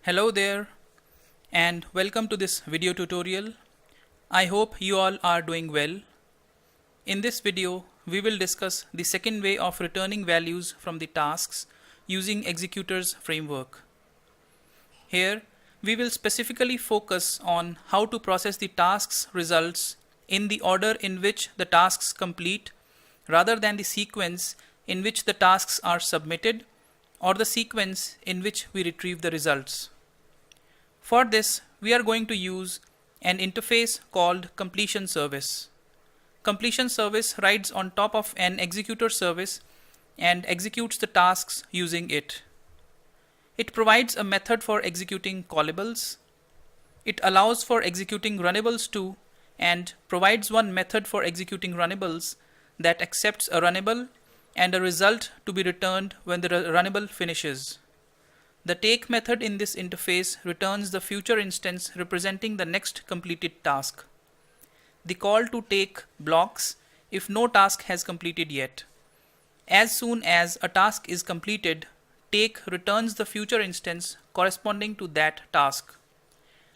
Hello there and welcome to this video tutorial. I hope you all are doing well. In this video, we will discuss the second way of returning values from the tasks using Executors framework. Here, we will specifically focus on how to process the tasks results in the order in which the tasks complete rather than the sequence in which the tasks are submitted or the sequence in which we retrieve the results. For this, we are going to use an interface called completion service. Completion service rides on top of an executor service and executes the tasks using it. It provides a method for executing callables. It allows for executing runnables too and provides one method for executing runnables that accepts a runnable and a result to be returned when the runnable finishes. The take method in this interface returns the future instance representing the next completed task. The call to take blocks if no task has completed yet. As soon as a task is completed, take returns the future instance corresponding to that task.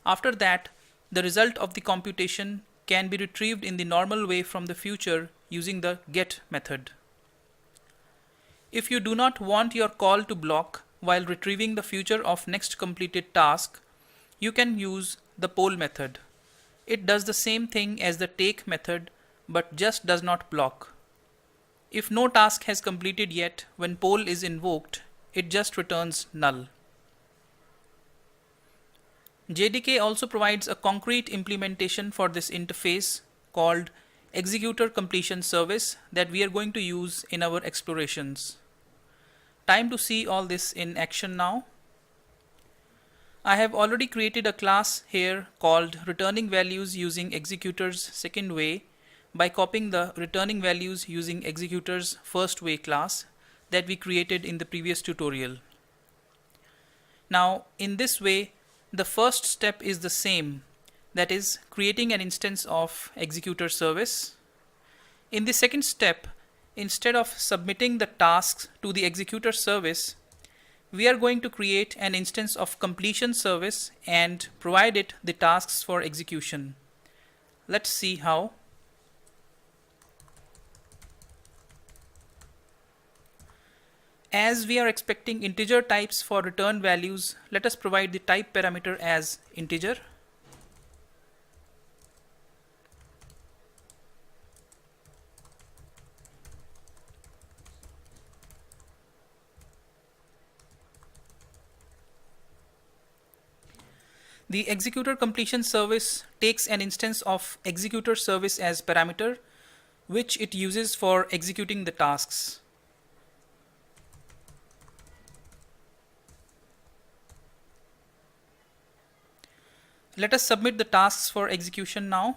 After that, the result of the computation can be retrieved in the normal way from the future using the get method. If you do not want your call to block while retrieving the future of next completed task, you can use the poll method. It does the same thing as the take method but just does not block. If no task has completed yet when poll is invoked, it just returns null. JDK also provides a concrete implementation for this interface called Executor Completion Service that we are going to use in our explorations. Time to see all this in action now. I have already created a class here called returning values using executors second way by copying the returning values using executors first way class that we created in the previous tutorial. Now in this way, the first step is the same, that is creating an instance of executor service. In the second step, instead of submitting the tasks to the executor service, we are going to create an instance of completion service and provide it the tasks for execution. Let's see how. As we are expecting integer types for return values, let us provide the type parameter as integer. The executor completion service takes an instance of executor service as parameter, which it uses for executing the tasks. Let us submit the tasks for execution now.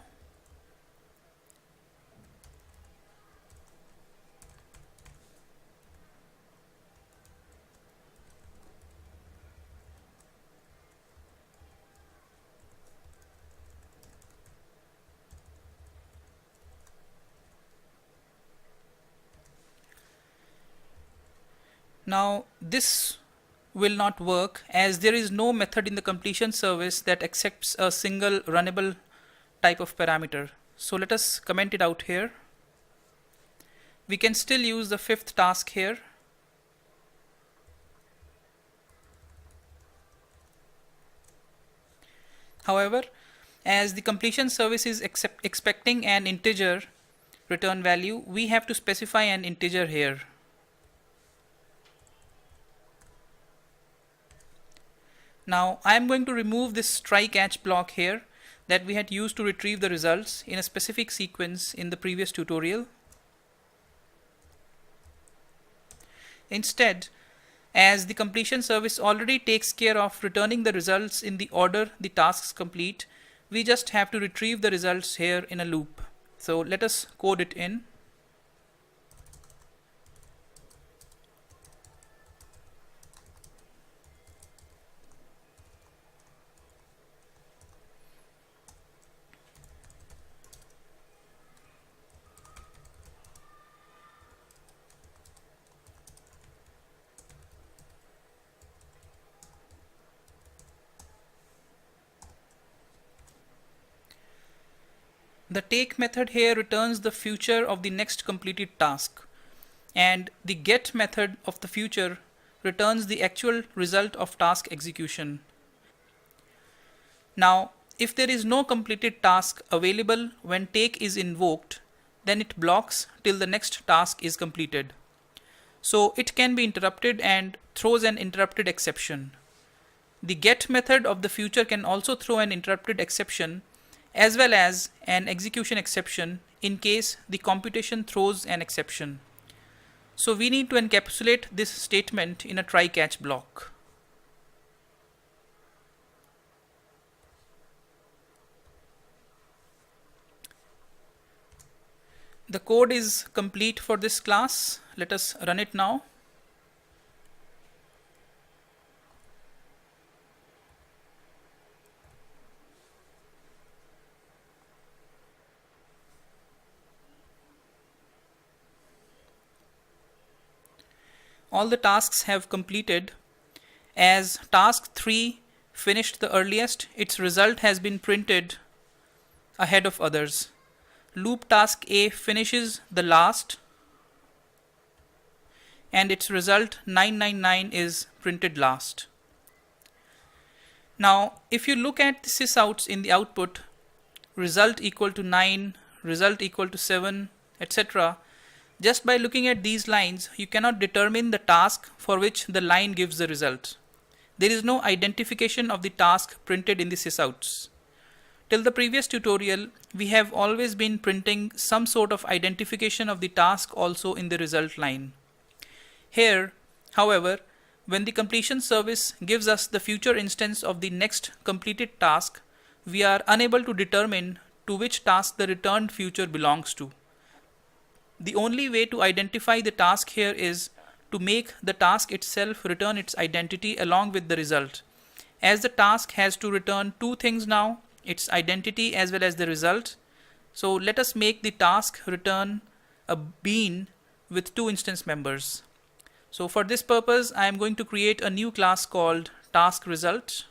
Now this will not work as there is no method in the completion service that accepts a single runnable type of parameter. So let us comment it out here. We can still use the fifth task here. However, as the completion service is expecting an integer return value, we have to specify an integer here. Now I am going to remove this try catch block here that we had used to retrieve the results in a specific sequence in the previous tutorial. Instead, as the completion service already takes care of returning the results in the order the tasks complete, we just have to retrieve the results here in a loop. So let us code it in. The take method here returns the future of the next completed task, and the get method of the future returns the actual result of task execution. Now, if there is no completed task available when take is invoked, then it blocks till the next task is completed. So it can be interrupted and throws an interrupted exception. The get method of the future can also throw an interrupted exception as well as an execution exception in case the computation throws an exception. So we need to encapsulate this statement in a try-catch block. The code is complete for this class. Let us run it now. All the tasks have completed. As task 3 finished the earliest, its result has been printed ahead of others. Loop task A finishes the last, and its result 999 is printed last. Now, if you look at the sysouts in the output, result equal to 9, result equal to 7, etc. Just by looking at these lines, you cannot determine the task for which the line gives the result. There is no identification of the task printed in the sysouts. Till the previous tutorial, we have always been printing some sort of identification of the task also in the result line. Here, however, when the completion service gives us the future instance of the next completed task, we are unable to determine to which task the returned future belongs to. The only way to identify the task here is to make the task itself return its identity along with the result. As the task has to return two things now, its identity as well as the result. So let us make the task return a bean with two instance members. So for this purpose, I am going to create a new class called task result.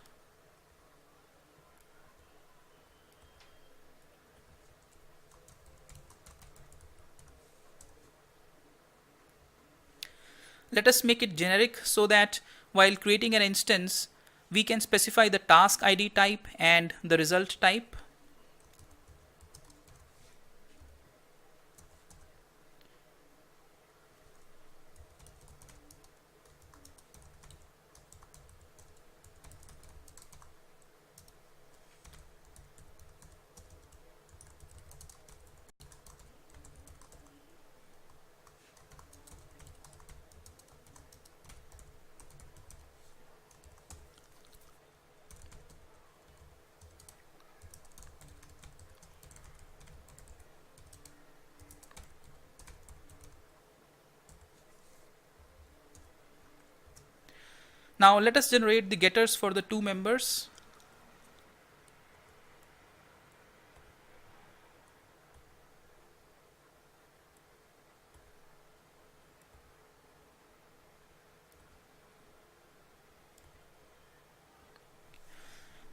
Let us make it generic so that while creating an instance, we can specify the task ID type and the result type. Now let us generate the getters for the two members.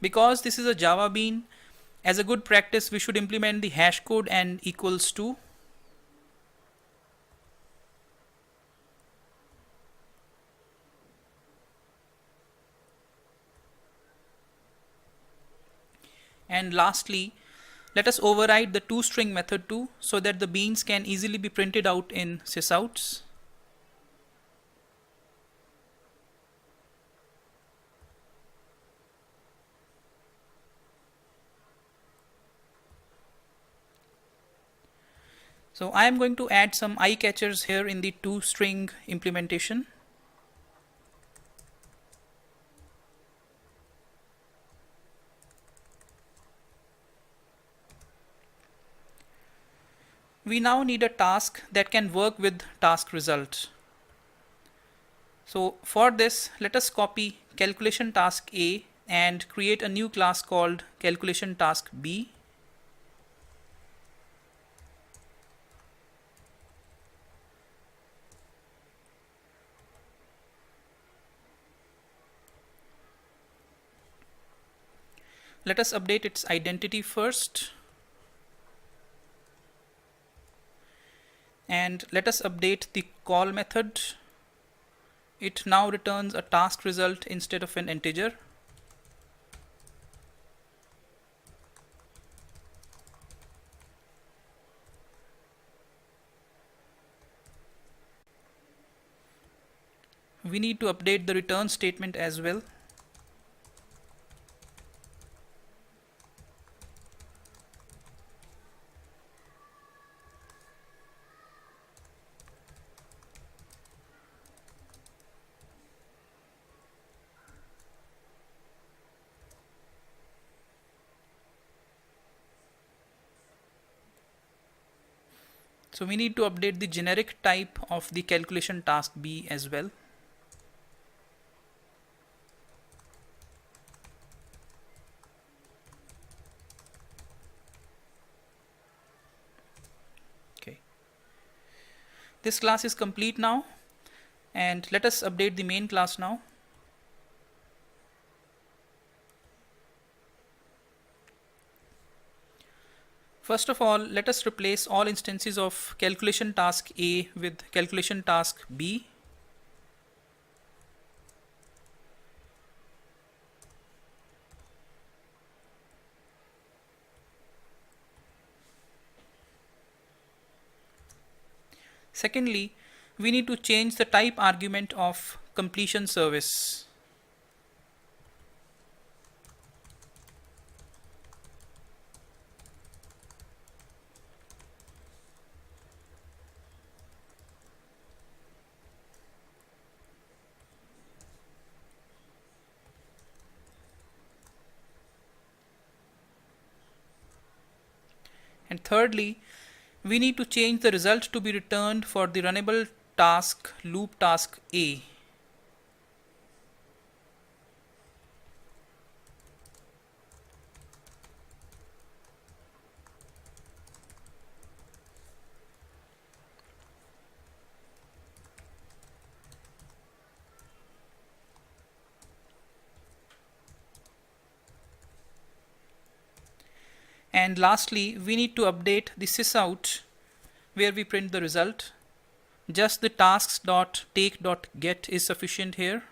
Because this is a Java bean, as a good practice we should implement the hash code and equals to. And lastly, let us override the toString method too, so that the beans can easily be printed out in sysouts. So I am going to add some eye catchers here in the toString implementation. We now need a task that can work with task result. So for this, let us copy calculation task A and create a new class called calculation task B. Let us update its identity first. And let us update the call method. It now returns a task result instead of an integer. We need to update the return statement as well. So we need to update the generic type of the calculation task B as well. Okay. This class is complete now, and let us update the main class now. First of all, let us replace all instances of calculation task A with calculation task B. Secondly, we need to change the type argument of completion service. And thirdly, we need to change the result to be returned for the runnable task loop task A. And lastly, we need to update the sysout where we print the result. Just the tasks.take.get is sufficient here.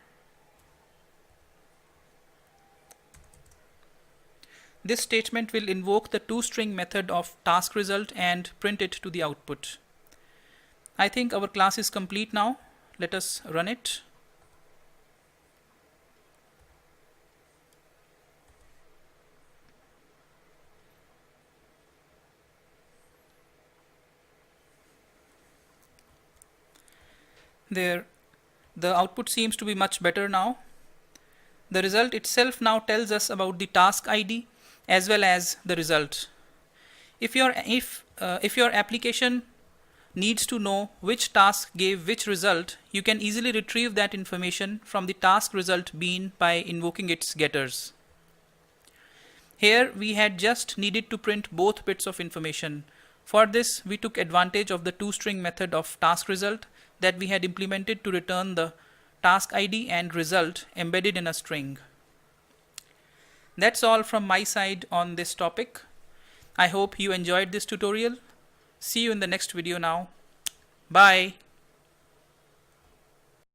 This statement will invoke the toString method of task result and print it to the output. I think our class is complete now. Let us run it. There, the output seems to be much better now. The result itself now tells us about the task ID as well as the result. If your application needs to know which task gave which result, you can easily retrieve that information from the task result bean by invoking its getters. Here we had just needed to print both bits of information. For this, we took advantage of the toString method of task result that we had implemented to return the task ID and result embedded in a string. That's all from my side on this topic. I hope you enjoyed this tutorial. See you in the next video now. Bye.